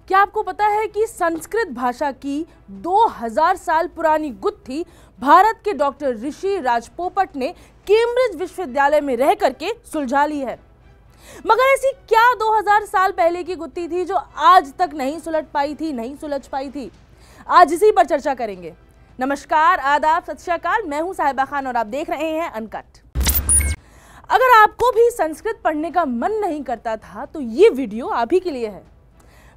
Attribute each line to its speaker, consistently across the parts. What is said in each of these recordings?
Speaker 1: क्या आपको पता है कि संस्कृत भाषा की 2000 साल पुरानी गुत्थी भारत के डॉक्टर ऋषि राजपोपट ने कैम्ब्रिज विश्वविद्यालय में रह करके सुलझा ली है। मगर ऐसी क्या 2000 साल पहले की गुत्थी थी जो आज तक नहीं सुलझ पाई थी? आज इसी पर चर्चा करेंगे। नमस्कार, आदाब, सत श्री अकाल। मैं हूं साहिबा खान और आप देख रहे हैं अनकट। अगर आपको भी संस्कृत पढ़ने का मन नहीं करता था तो ये वीडियो आप ही के लिए है।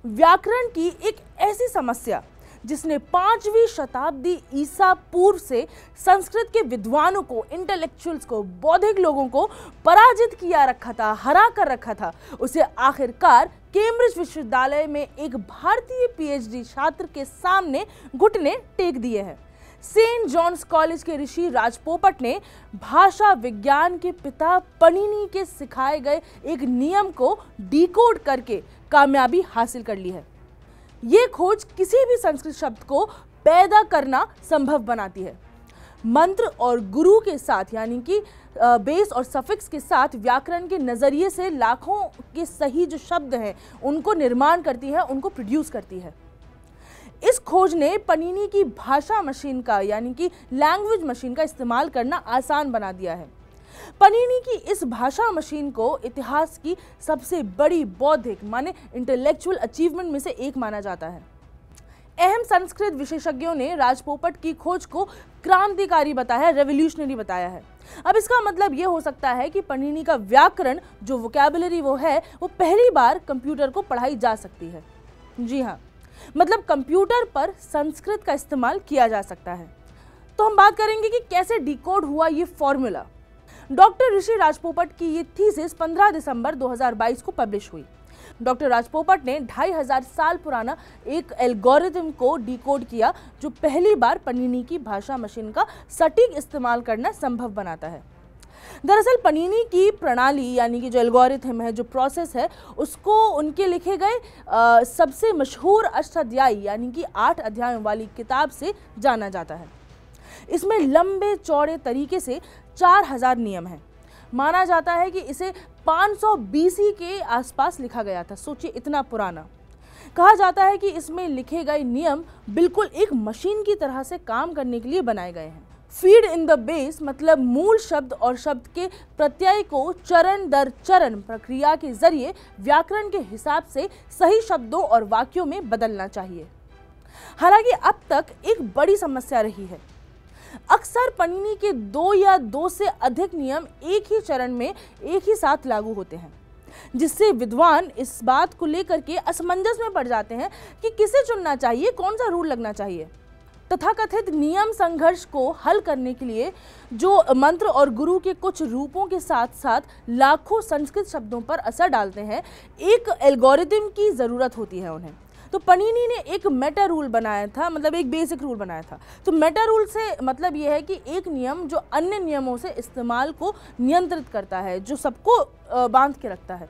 Speaker 1: व्याकरण की एक ऐसी समस्या जिसने 5वीं शताब्दी ईसा पूर्व से संस्कृत के विद्वानों को, इंटेलेक्चुअल्स को, बौद्धिक लोगों को पराजित किया रखा था, हरा कर रखा था, उसे आखिरकार कैम्ब्रिज विश्वविद्यालय में एक भारतीय पीएचडी छात्र के सामने घुटने टेक दिए हैं। सेंट जॉन्स कॉलेज के ऋषि राजपोपट ने भाषा विज्ञान के पिता पनिनी के सिखाए गए एक नियम को डिकोड करके कामयाबी हासिल कर ली है। ये खोज किसी भी संस्कृत शब्द को पैदा करना संभव बनाती है। मंत्र और गुरु के साथ, यानी कि बेस और सफिक्स के साथ व्याकरण के नजरिए से लाखों के सही जो शब्द हैं उनको निर्माण करती है, उनको प्रोड्यूस करती है। इस खोज ने पनिनी की भाषा मशीन का, यानी कि लैंग्वेज मशीन का इस्तेमाल करना आसान बना दिया है। पनिनी की इस भाषा मशीन को इतिहास की सबसे बड़ी बौद्धिक माने इंटेलेक्चुअल अचीवमेंट में से एक माना जाता है। अहम संस्कृत विशेषज्ञों ने राजपोपट की खोज को क्रांतिकारी बताया, रेवोल्यूशनरी बताया है। अब इसका मतलब ये हो सकता है कि पनिनी का व्याकरण जो वोकैबुलरी वो है, वो पहली बार कंप्यूटर को पढ़ाई जा सकती है। जी हाँ, मतलब कंप्यूटर पर संस्कृत का इस्तेमाल किया जा सकता है। तो हम बात करेंगे कि कैसे डिकोड हुआ ये फॉर्मूला। डॉक्टर ऋषि राजपोपट की ये थीसिस 15 दिसंबर 2022 को पब्लिश हुई। डॉक्टर राजपोपट ने 2500 साल पुराना एक एल्गोरिथम को डिकोड किया जो पहली बार पनिनी की भाषा मशीन का सटीक इस्तेमाल करना संभव बनाता है। दरअसल पनिनी की प्रणाली, यानी कि जो एल्गोरिथम है, जो प्रोसेस है, उसको उनके लिखे गए सबसे मशहूर अष्टाध्यायी यानी कि 8 अध्यायों वाली किताब से जाना जाता है। इसमें लंबे चौड़े तरीके से 4000 नियम हैं। माना जाता है कि इसे 500 BC के आसपास लिखा गया था। सोचिए, इतना पुराना। कहा जाता है कि इसमें लिखे गए नियम बिल्कुल एक मशीन की तरह से काम करने के लिए बनाए गए हैं। फीड इन द बेस मतलब मूल शब्द और शब्द के प्रत्यय को चरण दर चरण प्रक्रिया के जरिए व्याकरण के हिसाब से सही शब्दों और वाक्यों में बदलना चाहिए। हालांकि अब तक एक बड़ी समस्या रही है। अक्सर पनिनी के 2 या 2 से अधिक नियम एक ही चरण में एक ही साथ लागू होते हैं, जिससे विद्वान इस बात को लेकर के असमंजस में पड़ जाते हैं कि किसे चुनना चाहिए, कौन सा रूल लगना चाहिए। तथाकथित नियम संघर्ष को हल करने के लिए जो मंत्र और गुरु के कुछ रूपों के साथ साथ लाखों संस्कृत शब्दों पर असर डालते हैं, एक एल्गोरिथम की ज़रूरत होती है उन्हें। तो पनिनी ने एक मेटा रूल बनाया था, मतलब एक बेसिक रूल बनाया था। तो मेटा रूल से मतलब यह है कि एक नियम जो अन्य नियमों से इस्तेमाल को नियंत्रित करता है, जो सबको बांध के रखता है।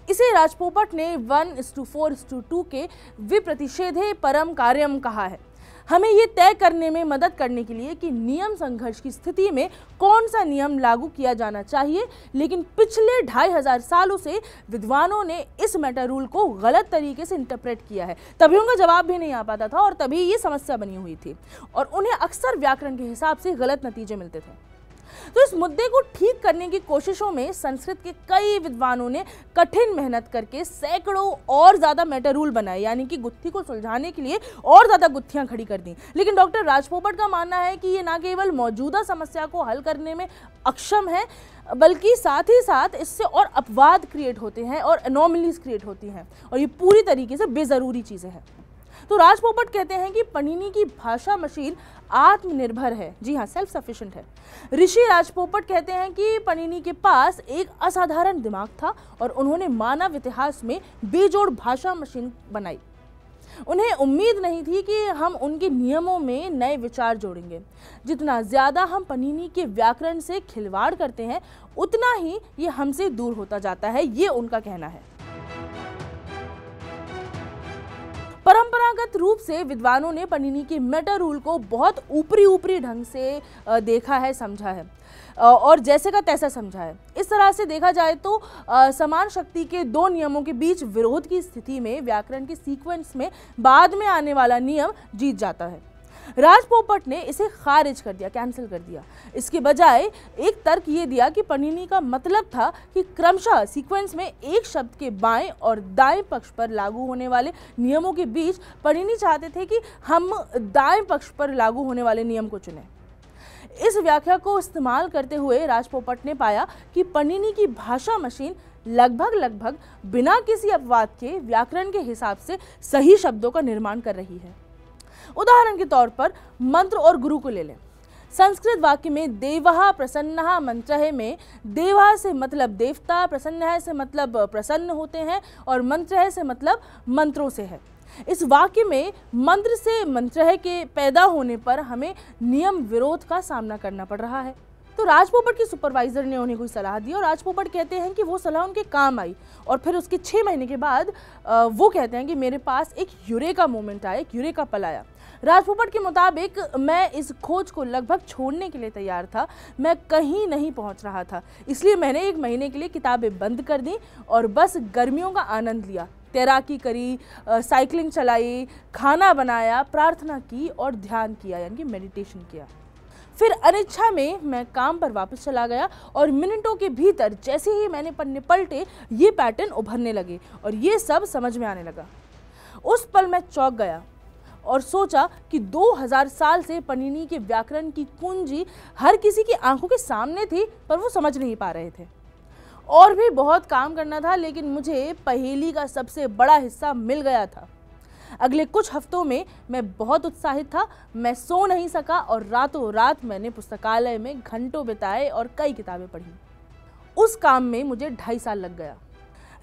Speaker 1: इसे राजपोपट ने 1:4:2 के विप्रतिषेधे परम कार्यम कहा है। हमें ये तय करने में मदद करने के लिए कि नियम संघर्ष की स्थिति में कौन सा नियम लागू किया जाना चाहिए, लेकिन पिछले 2500 सालों से विद्वानों ने इस मेटा रूल को गलत तरीके से इंटरप्रेट किया है। तभी उनका जवाब भी नहीं आ पाता था और तभी ये समस्या बनी हुई थी और उन्हें अक्सर व्याकरण के हिसाब से गलत नतीजे मिलते थे। तो इस मुद्दे को ठीक करने की कोशिशों में संस्कृत के कई विद्वानों ने कठिन मेहनत करके सैकड़ों और ज्यादा मेटा रूल बनाए, यानी कि गुत्थी को सुलझाने के लिए और ज्यादा गुत्थियां खड़ी कर दी। लेकिन डॉक्टर राजपोपट का मानना है कि ये न केवल मौजूदा समस्या को हल करने में अक्षम है, बल्कि साथ ही साथ इससे और अपवाद क्रिएट होते हैं और एनोमलीज क्रिएट होती हैं और ये पूरी तरीके से बेजरूरी चीजें हैं। तो राजपोपट कहते हैं कि पनिनी की भाषा मशीन आत्मनिर्भर है। जी हाँ, सेल्फ सफिशिएंट है। ऋषि राजपोपट कहते हैं कि पनिनी के पास एक असाधारण दिमाग था और उन्होंने मानव इतिहास में बेजोड़ भाषा मशीन बनाई। उन्हें उम्मीद नहीं थी कि हम उनके नियमों में नए विचार जोड़ेंगे। जितना ज़्यादा हम पनिनी के व्याकरण से खिलवाड़ करते हैं, उतना ही ये हमसे दूर होता जाता है, ये उनका कहना है। परंपरागत रूप से विद्वानों ने पनिनी के मेटा रूल को बहुत ऊपरी ढंग से देखा है, समझा है। और जैसे का तैसा समझा है। इस तरह से देखा जाए तो समान शक्ति के दो नियमों के बीच विरोध की स्थिति में व्याकरण के सीक्वेंस में बाद में आने वाला नियम जीत जाता है। राज पोपट ने इसे खारिज कर दिया, कैंसिल कर दिया। इसके बजाय एक तर्क ये दिया कि पनिनी का मतलब था कि क्रमशः सीक्वेंस में एक शब्द के बाएं और दाएं पक्ष पर लागू होने वाले नियमों के बीच पनिनी चाहते थे कि हम दाएं पक्ष पर लागू होने वाले नियम को चुनें। इस व्याख्या को इस्तेमाल करते हुए राज पोपट ने पाया कि पनिनी की भाषा मशीन लगभग बिना किसी अपवाद के व्याकरण के हिसाब से सही शब्दों का निर्माण कर रही है। उदाहरण के तौर पर मंत्र और गुरु को ले लें। संस्कृत वाक्य में देवः प्रसन्नः मंत्रः में देवः से मतलब देवता, प्रसन्नः से मतलब प्रसन्न होते हैं और मंत्रः से मतलब मंत्रों से है। इस वाक्य में मंत्र से मंत्रः के पैदा होने पर हमें नियम विरोध का सामना करना पड़ रहा है। तो राज पोपट की सुपरवाइजर ने उन्हें कोई सलाह दी और राज पोपट कहते हैं कि वो सलाह उनके काम आई और फिर उसके 6 महीने के बाद वो कहते हैं कि मेरे पास एक यूरेका मोमेंट आया, एक यूरेका पल आया। राज पोपट के मुताबिक मैं इस खोज को लगभग छोड़ने के लिए तैयार था, मैं कहीं नहीं पहुंच रहा था, इसलिए मैंने 1 महीने के लिए किताबें बंद कर दी और बस गर्मियों का आनंद लिया, तैराकी करी, साइकिलिंग चलाई, खाना बनाया, प्रार्थना की और ध्यान किया, यानी कि मेडिटेशन किया। फिर अनिच्छा में मैं काम पर वापस चला गया और मिनटों के भीतर जैसे ही मैंने पन्ने पलटे ये पैटर्न उभरने लगे और ये सब समझ में आने लगा। उस पल मैं चौंक गया और सोचा कि 2000 साल से पनिनी के व्याकरण की कुंजी हर किसी की आंखों के सामने थी, पर वो समझ नहीं पा रहे थे। और भी बहुत काम करना था, लेकिन मुझे पहेली का सबसे बड़ा हिस्सा मिल गया था। अगले कुछ हफ्तों में मैं बहुत उत्साहित था, मैं सो नहीं सका और रातों रात मैंने पुस्तकालय में घंटों बिताए और कई किताबें पढ़ी। उस काम में मुझे 2.5 साल लग गया।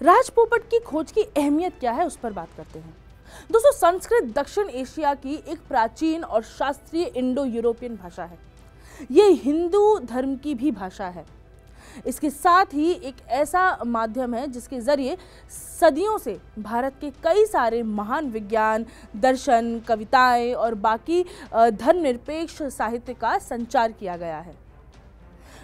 Speaker 1: राज पोपट की खोज की अहमियत क्या है, उस पर बात करते हैं। दोस्तों, संस्कृत दक्षिण एशिया की एक प्राचीन और शास्त्रीय इंडो यूरोपियन भाषा है। ये हिंदू धर्म की भी भाषा है। इसके साथ ही एक ऐसा माध्यम है जिसके जरिए सदियों से भारत के कई सारे महान विज्ञान, दर्शन, कविताएं और बाकी धर्मनिरपेक्ष साहित्य का संचार किया गया है।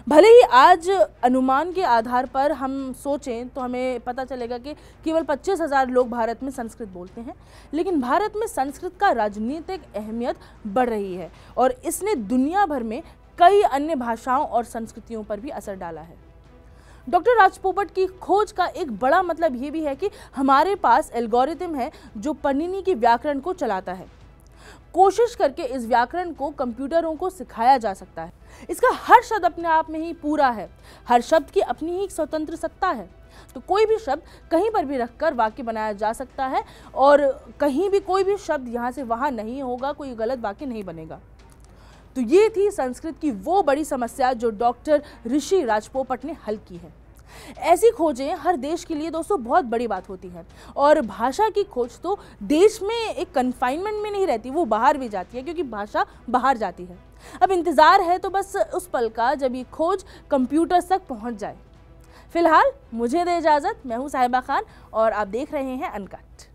Speaker 1: भले ही आज अनुमान के आधार पर हम सोचें तो हमें पता चलेगा कि केवल 25,000 लोग भारत में संस्कृत बोलते हैं, लेकिन भारत में संस्कृत का राजनीतिक अहमियत बढ़ रही है और इसने दुनिया भर में कई अन्य भाषाओं और संस्कृतियों पर भी असर डाला है। डॉक्टर राज पोपट की खोज का एक बड़ा मतलब ये भी है कि हमारे पास एल्गोरिथम है जो पनिनी के व्याकरण को चलाता है। कोशिश करके इस व्याकरण को कंप्यूटरों को सिखाया जा सकता है। इसका हर शब्द अपने आप में ही पूरा है, हर शब्द की अपनी ही एक स्वतंत्र सत्ता है। तो कोई भी शब्द कहीं पर भी रखकर वाक्य बनाया जा सकता है और कहीं भी कोई भी शब्द यहाँ से वहाँ नहीं होगा, कोई गलत वाक्य नहीं बनेगा। तो ये थी संस्कृत की वो बड़ी समस्या जो डॉक्टर ऋषि राज पोपट ने हल की है। ऐसी खोजें हर देश के लिए दोस्तों बहुत बड़ी बात होती है और भाषा की खोज तो देश में एक कन्फाइनमेंट में नहीं रहती, वो बाहर भी जाती है क्योंकि भाषा बाहर जाती है। अब इंतज़ार है तो बस उस पल का जब ये खोज कंप्यूटर्स तक पहुंच जाए। फिलहाल मुझे दे इजाज़त, मैं हूँ साहिबा खान और आप देख रहे हैं अनकट।